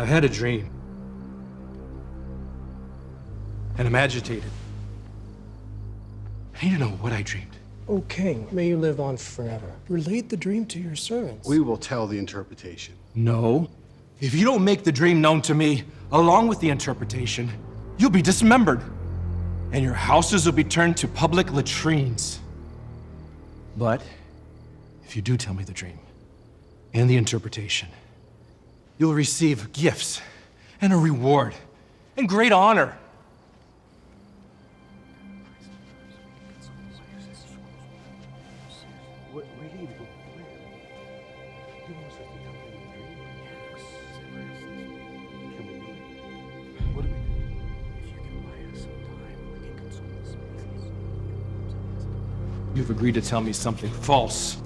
had a dream. And I'm agitated. I need to know what I dreamed. O king, may you live on forever. Relate the dream to your servants. We will tell the interpretation. No. If you don't make the dream known to me, along with the interpretation, you'll be dismembered. And your houses will be turned to public latrines. But if you do tell me the dream and the interpretation, you'll receive gifts and a reward and great honor. You've agreed to tell me something false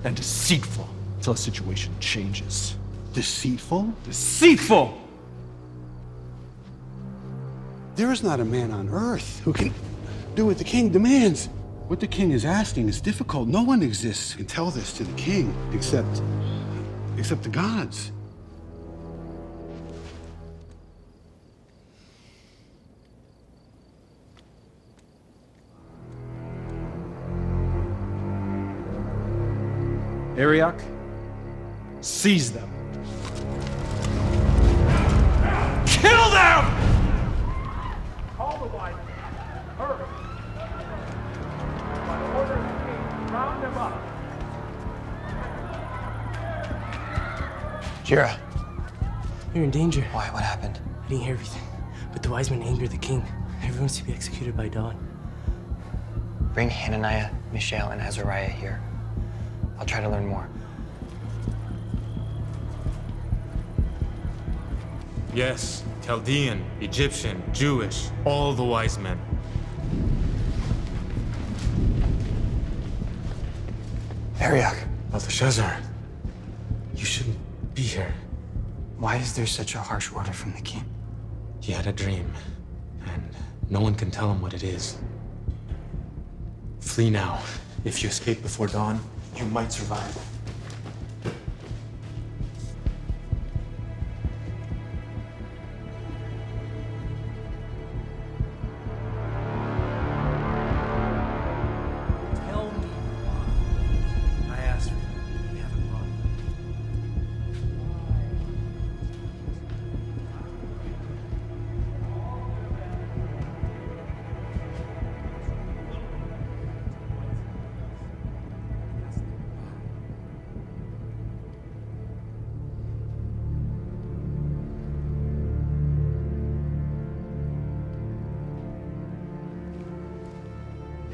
and deceitful until the situation changes. Deceitful? Deceitful! There is not a man on earth who can do what the king demands. What the king is asking is difficult. No one exists who can tell this to the king except the gods. Arioch, seize them. Kill them! Call the wise men. Hurry. By order of the king, round them up. Jira. You're in danger. Why? What happened? I didn't hear everything. But the wise men angered the king. Everyone's to be executed by dawn. Bring Hananiah, Mishael, and Azariah here. I'll try to learn more. Yes, Chaldean, Egyptian, Jewish, all the wise men. Arioch, Belteshazzar, you shouldn't be here. why is there such a harsh order from the king? He had a dream, and no one can tell him what it is. Flee now. If you escape before dawn, you might survive. Tell me why. I asked for you. You haven't brought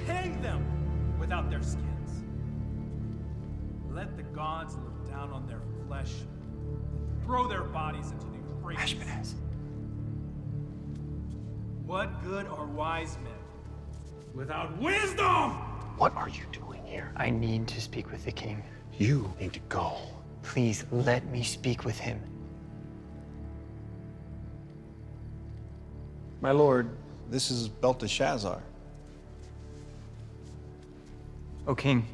Hang them without their skins. Let the gods look down on their flesh and throw their bodies into the Euphrates. Ashpenaz. What good are wise men without wisdom? What are you doing here? I need to speak with the king. You need to go. Please let me speak with him. My lord, this is Belteshazzar. O king,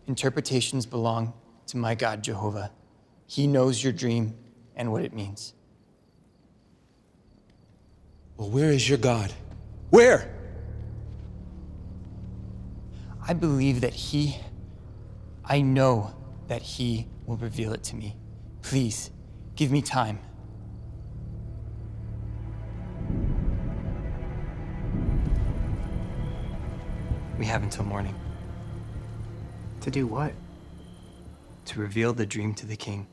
interpretations belong to my God Jehovah. He knows your dream and what it means. Well, where is your God? Where? I believe that I know that he will reveal it to me. Please, give me time. We have until morning. To do what? To reveal the dream to the king.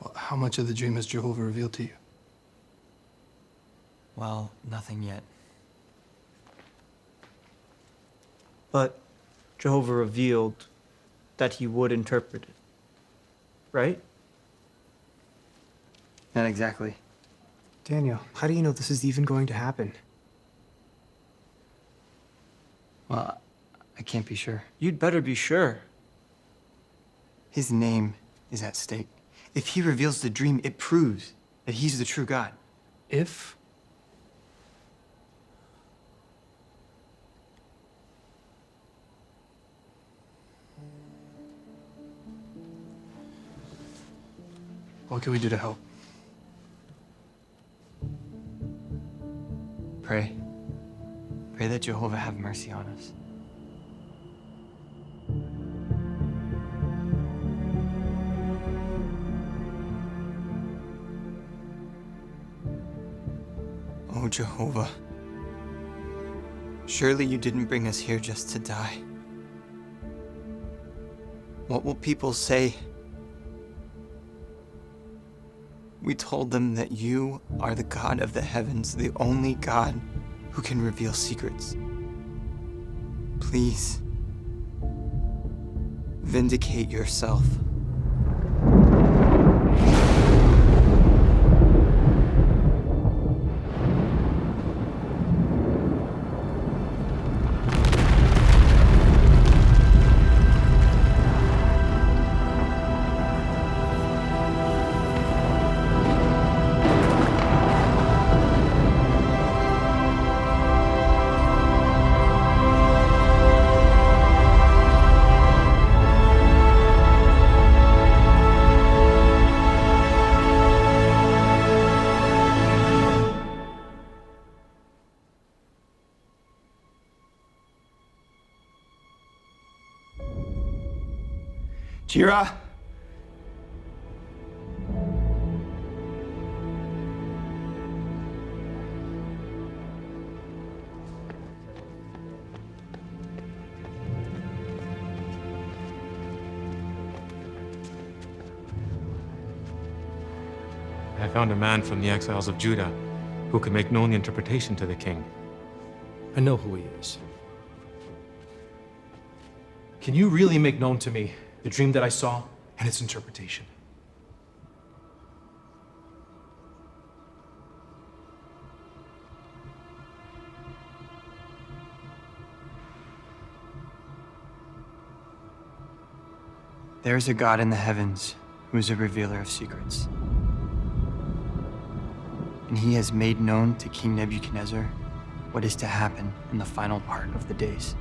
Well, how much of the dream has Jehovah revealed to you? Well, nothing yet. But Jehovah revealed that he would interpret it, right? Not exactly. Daniel, how do you know this is even going to happen? Well, I can't be sure. You'd better be sure. His name is at stake. If he reveals the dream, it proves that he's the true God. If? What can we do to help? Pray. Pray that Jehovah have mercy on us. Oh, Jehovah. Surely you didn't bring us here just to die. What will people say? We told them that you are the God of the heavens, the only God who can reveal secrets. Please, vindicate yourself. Kira? I found a man from the exiles of Judah who can make known the interpretation to the king. I know who he is. Can you really make known to me the dream that I saw and its interpretation? There is a God in the heavens who is a revealer of secrets. And he has made known to King Nebuchadnezzar what is to happen in the final part of the days.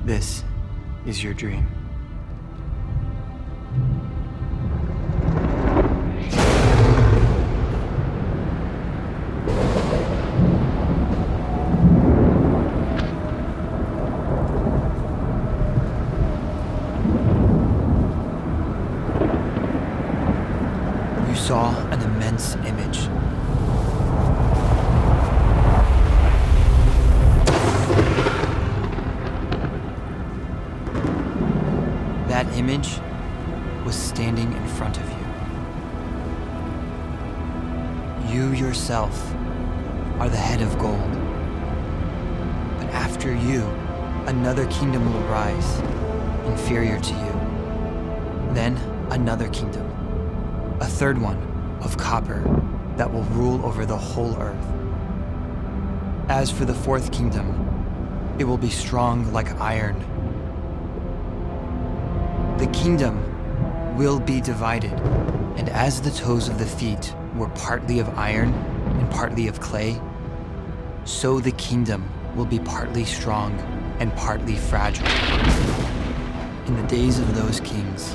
This is your dream. You saw an immense image. That image was standing in front of you. You yourself are the head of gold. But after you, another kingdom will rise, inferior to you. Then another kingdom, a third one of copper that will rule over the whole earth. As for the fourth kingdom, it will be strong like iron. The kingdom will be divided, and as the toes of the feet were partly of iron and partly of clay, so the kingdom will be partly strong and partly fragile. In the days of those kings,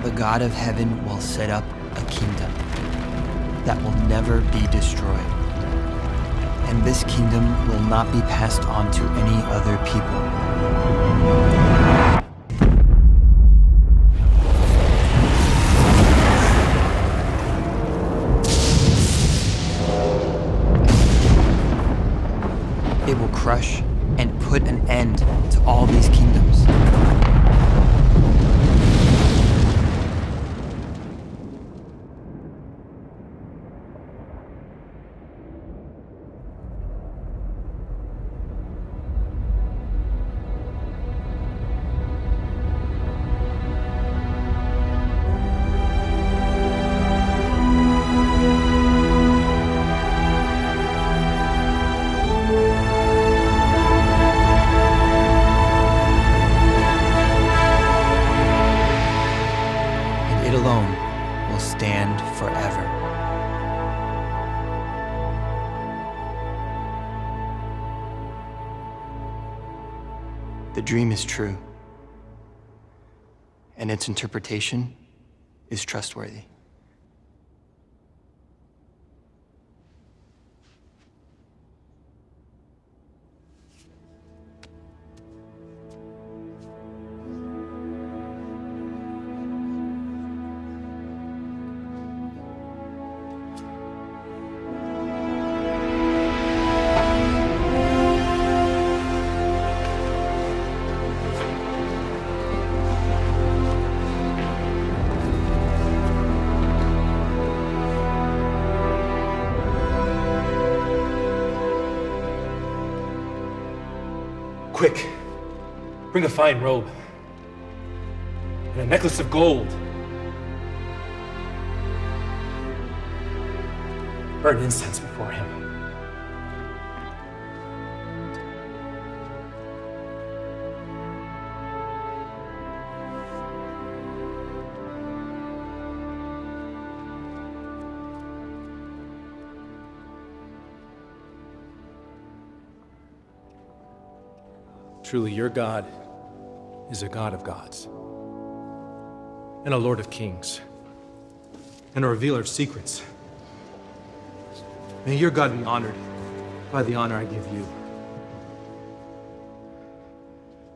the God of heaven will set up a kingdom that will never be destroyed. And this kingdom will not be passed on to any other people. It will crush and put an end to all these kingdoms. It alone will stand forever. The dream is true, and its interpretation is trustworthy. Quick, bring a fine robe and a necklace of gold. Burn incense before him. Truly, your God is a God of gods, and a Lord of kings, and a revealer of secrets. May your God be honored by the honor I give you.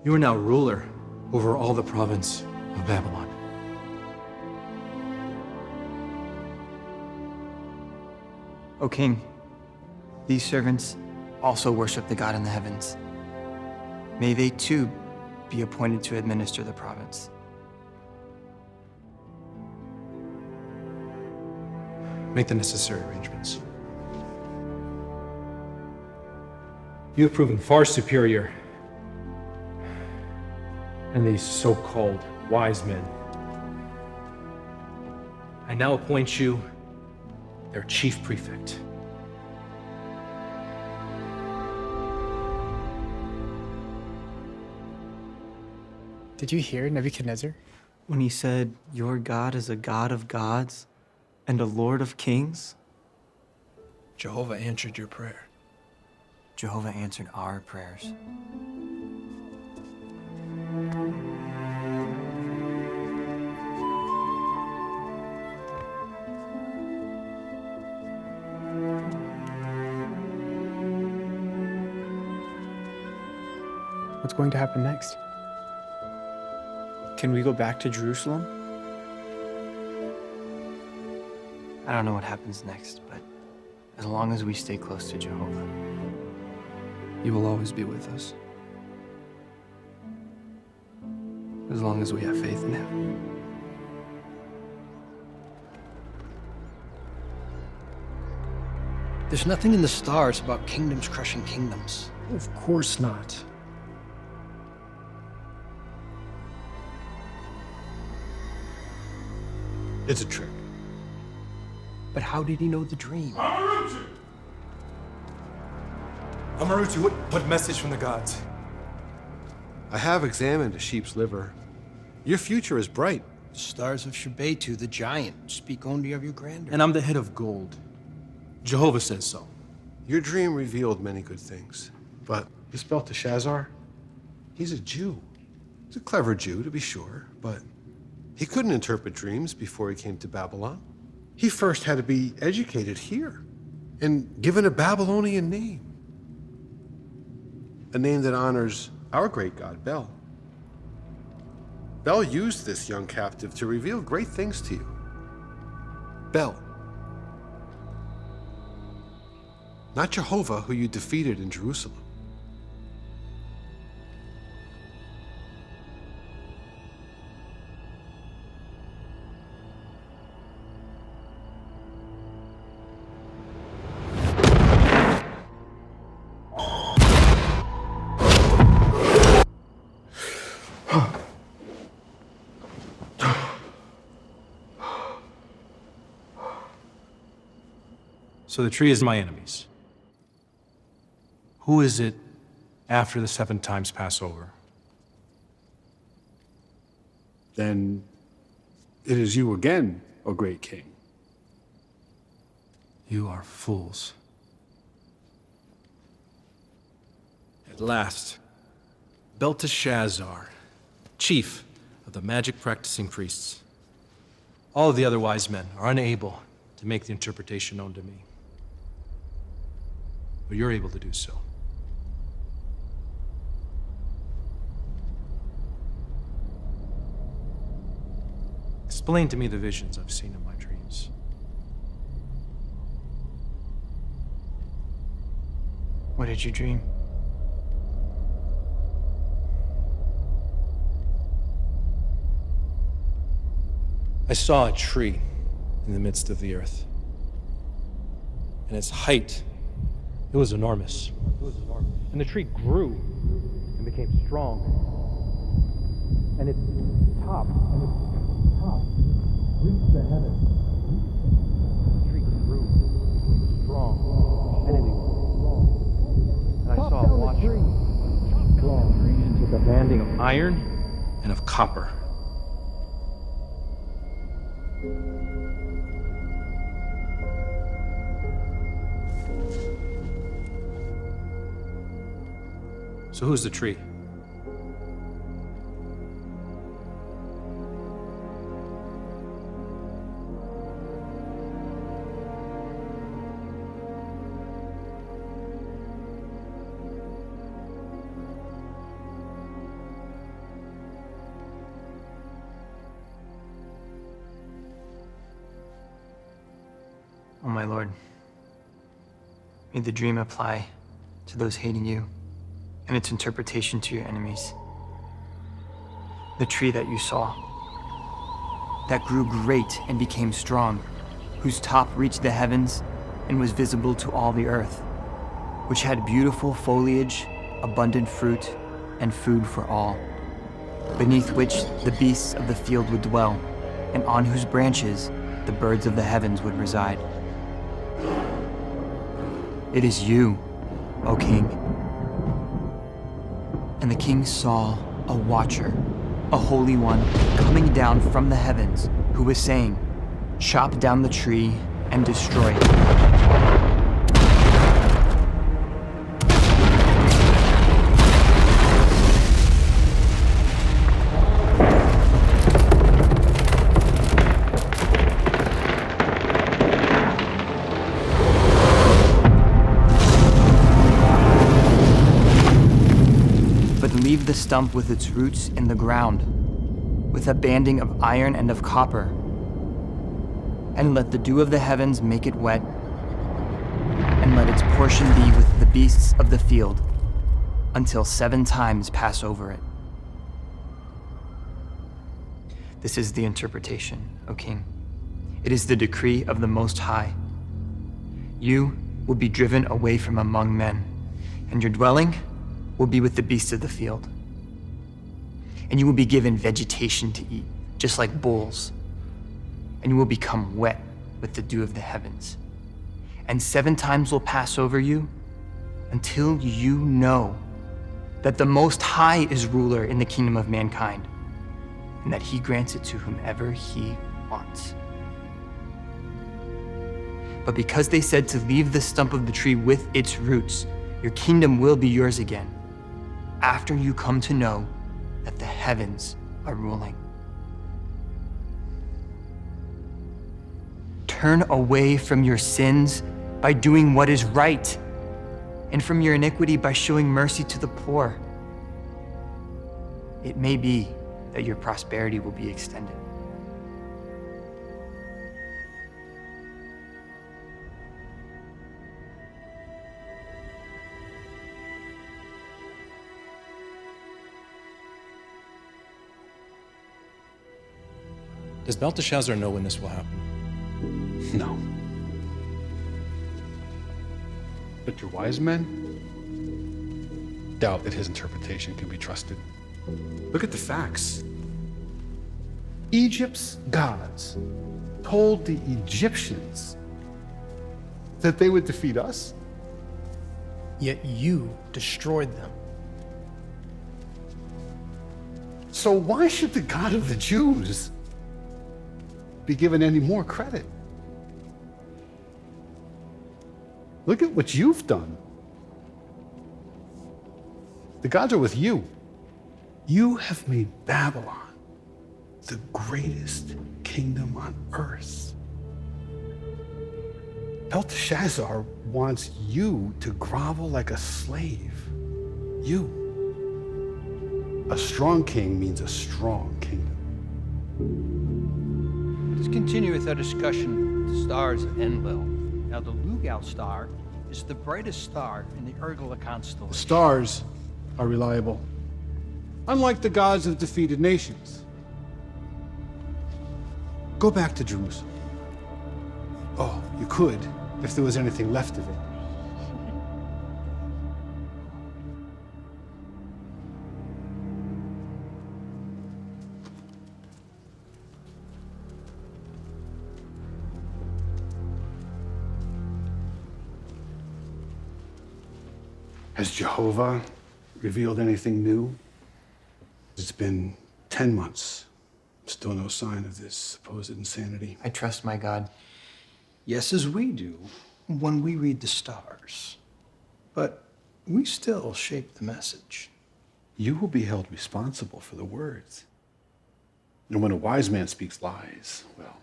You are now ruler over all the province of Babylon. O king, these servants also worship the God in the heavens. May they too be appointed to administer the province. Make the necessary arrangements. You have proven far superior than these so-called wise men. I now appoint you their chief prefect. Did you hear Nebuchadnezzar? When he said, "Your God is a God of gods and a Lord of kings"? Jehovah answered your prayer. Jehovah answered our prayers. What's going to happen next? Can we go back to Jerusalem? I don't know what happens next, but as long as we stay close to Jehovah, You will always be with us. As long as we have faith in him. There's nothing in the stars about kingdoms crushing kingdoms. Of course not. It's a trick. But how did he know the dream? Amaruti, what message from the gods? I have examined a sheep's liver. Your future is bright. The stars of Shebetu, the giant, speak only of your grandeur. And I'm the head of gold. Jehovah says so. Your dream revealed many good things. But this Belteshazzar, he's a Jew. He's a clever Jew, to be sure, but he couldn't interpret dreams before he came to Babylon. He first had to be educated here and given a Babylonian name. A name that honors our great god, Bel. Bel used this young captive to reveal great things to you. Bel. Not Jehovah, who you defeated in Jerusalem. So the tree is my enemies. Who is it after the 7 times Passover? Then it is you again, O great king. You are fools. At last, Belteshazzar, chief of but the magic-practicing priests. All of the other wise men are unable to make the interpretation known to me. But you're able to do so. Explain to me the visions I've seen in my dreams. What did you dream? I saw a tree in the midst of the earth. And its height, it was enormous. And the tree grew and became strong. And its top reached the heavens. The tree grew and became strong. And I saw a watcher with a banding of iron and of copper. So who's the tree? Oh, my Lord, may the dream apply to those hating you and its interpretation to your enemies. The tree that you saw, that grew great and became strong, whose top reached the heavens and was visible to all the earth, which had beautiful foliage, abundant fruit, and food for all, beneath which the beasts of the field would dwell, and on whose branches the birds of the heavens would reside. It is you, O King. And the king saw a watcher, a holy one, coming down from the heavens, who was saying, "Chop down the tree and destroy it." Leave the stump with its roots in the ground, with a banding of iron and of copper, and let the dew of the heavens make it wet, and let its portion be with the beasts of the field, until 7 times pass over it. This is the interpretation, O King. It is the decree of the Most High. You will be driven away from among men, and your dwelling will be with the beasts of the field. And you will be given vegetation to eat, just like bulls. And you will become wet with the dew of the heavens. And 7 times will pass over you until you know that the Most High is ruler in the kingdom of mankind, and that he grants it to whomever he wants. But because they said to leave the stump of the tree with its roots, your kingdom will be yours again, after you come to know that the heavens are ruling. Turn away from your sins by doing what is right, and from your iniquity by showing mercy to the poor. It may be that your prosperity will be extended. Does Belteshazzar know when this will happen? No. But your wise men doubt that his interpretation can be trusted. Look at the facts. Egypt's gods told the Egyptians that they would defeat us. Yet you destroyed them. So why should the God of the Jews be given any more credit? Look at what you've done. The gods are with you. You have made Babylon the greatest kingdom on earth. Belteshazzar wants you to grovel like a slave. You. A strong king means a strong kingdom. Let's continue with our discussion of the stars of Enlil. Now, the Lugal star is the brightest star in the Urgula constellation. The stars are reliable, unlike the gods of defeated nations. Go back to Jerusalem. Oh, you could, if there was anything left of it. Has Jehovah revealed anything new? It's been 10 months. Still no sign of this supposed insanity. I trust my God. Yes, as we do when we read the stars. But we still shape the message. You will be held responsible for the words. And when a wise man speaks lies, well,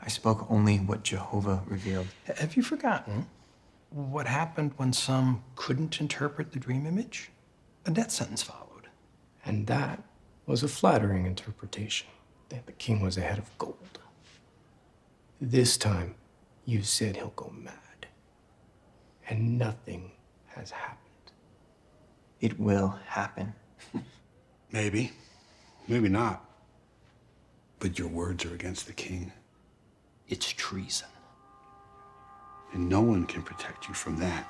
I spoke only what Jehovah revealed. Have you forgotten what happened when some couldn't interpret the dream image? A death sentence followed. And that was a flattering interpretation, that the king was a head of gold. This time, you said he'll go mad. And nothing has happened. It will happen. maybe, maybe not. But your words are against the king. It's treason. And no one can protect you from that.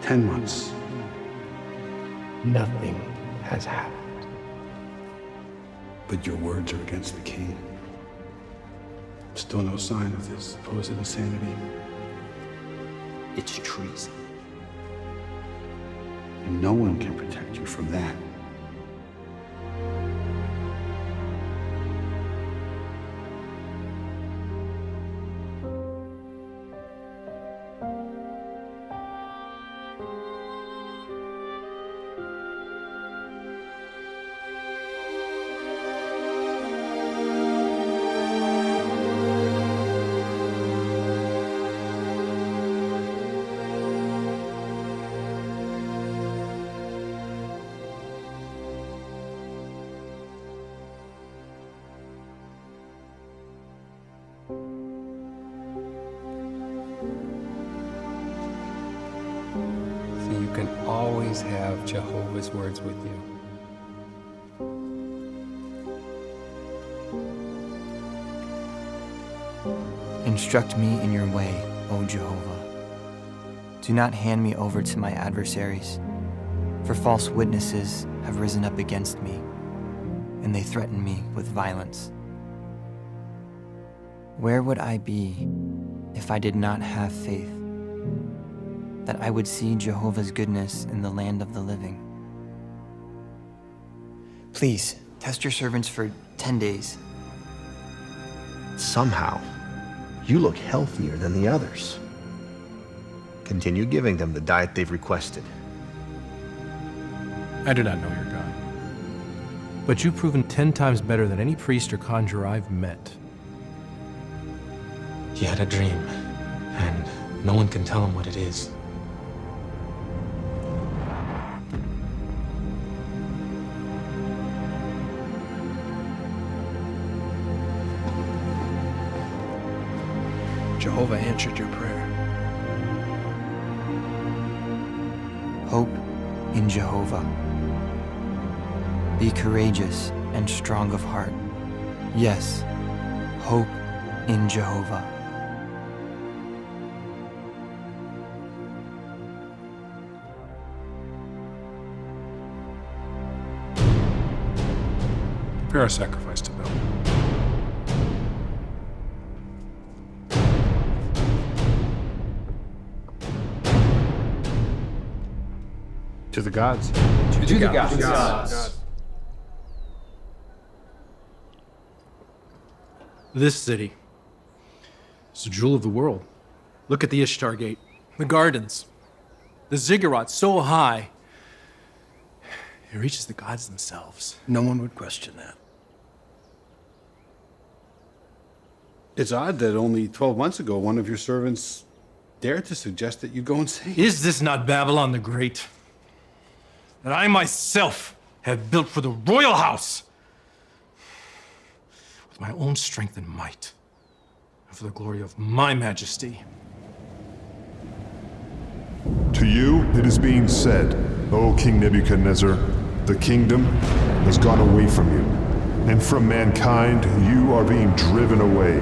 $10 months. Nothing has happened. But your words are against the king. Still no sign of this supposed insanity. It's treason. And no one can protect you from that. So you can always have Jehovah's words with you. Instruct me in your way, O Jehovah. Do not hand me over to my adversaries, for false witnesses have risen up against me, and they threaten me with violence. Where would I be if I did not have faith that I would see Jehovah's goodness in the land of the living? Please, test your servants for 10 days. Somehow, you look healthier than the others. Continue giving them the diet they've requested. I do not know your God, but you've proven 10 times better than any priest or conjurer I've met. He had a dream, and no one can tell him what it is. Jehovah answered your prayer. Hope in Jehovah. Be courageous and strong of heart. Yes, hope in Jehovah. Prepare a sacrifice to Bel. To the gods. To the gods. This city is the jewel of the world. Look at the Ishtar Gate, the gardens, the ziggurat so high, it reaches the gods themselves. No one would question that. It's odd that only 12 months ago, one of your servants dared to suggest that you go insane. Is this not Babylon the Great? That I myself have built for the royal house with my own strength and might, and for the glory of my majesty. To you it is being said, O King Nebuchadnezzar, the kingdom has gone away from you, and from mankind you are being driven away.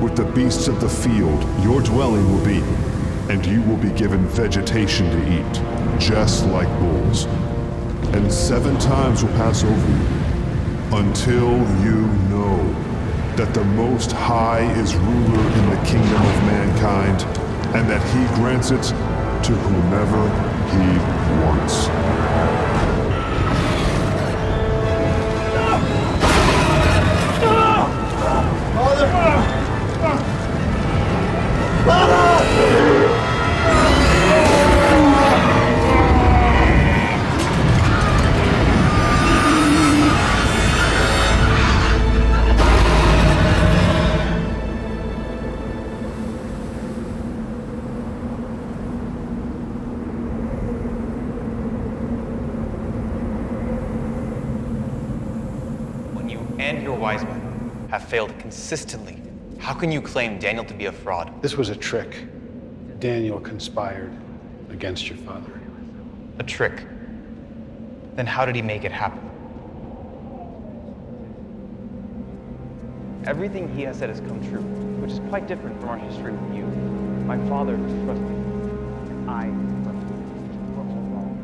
With the beasts of the field your dwelling will be, and you will be given vegetation to eat, just like bulls. And 7 times will pass over you, until you know that the Most High is ruler in the kingdom of mankind, and that he grants it to whomever he wants. When you and your wise men have failed consistently, how can you claim Daniel to be a fraud? This was a trick. Daniel conspired against your father. A trick? Then how did he make it happen? Everything he has said has come true, which is quite different from our history with you. My father trusted me, and I trusted you. We're all wrong.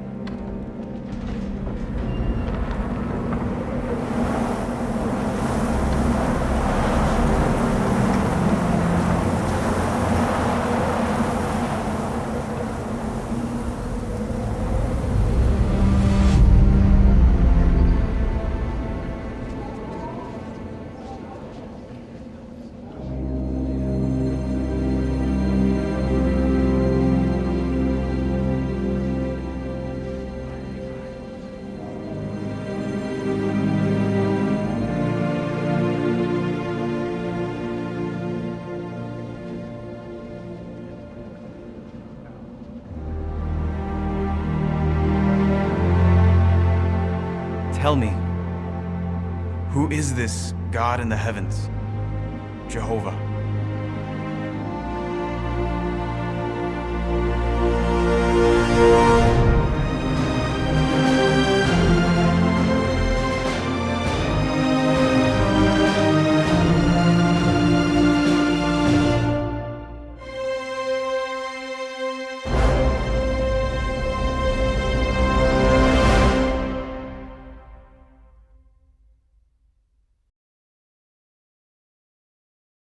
Tell me, who is this God in the heavens? Jehovah.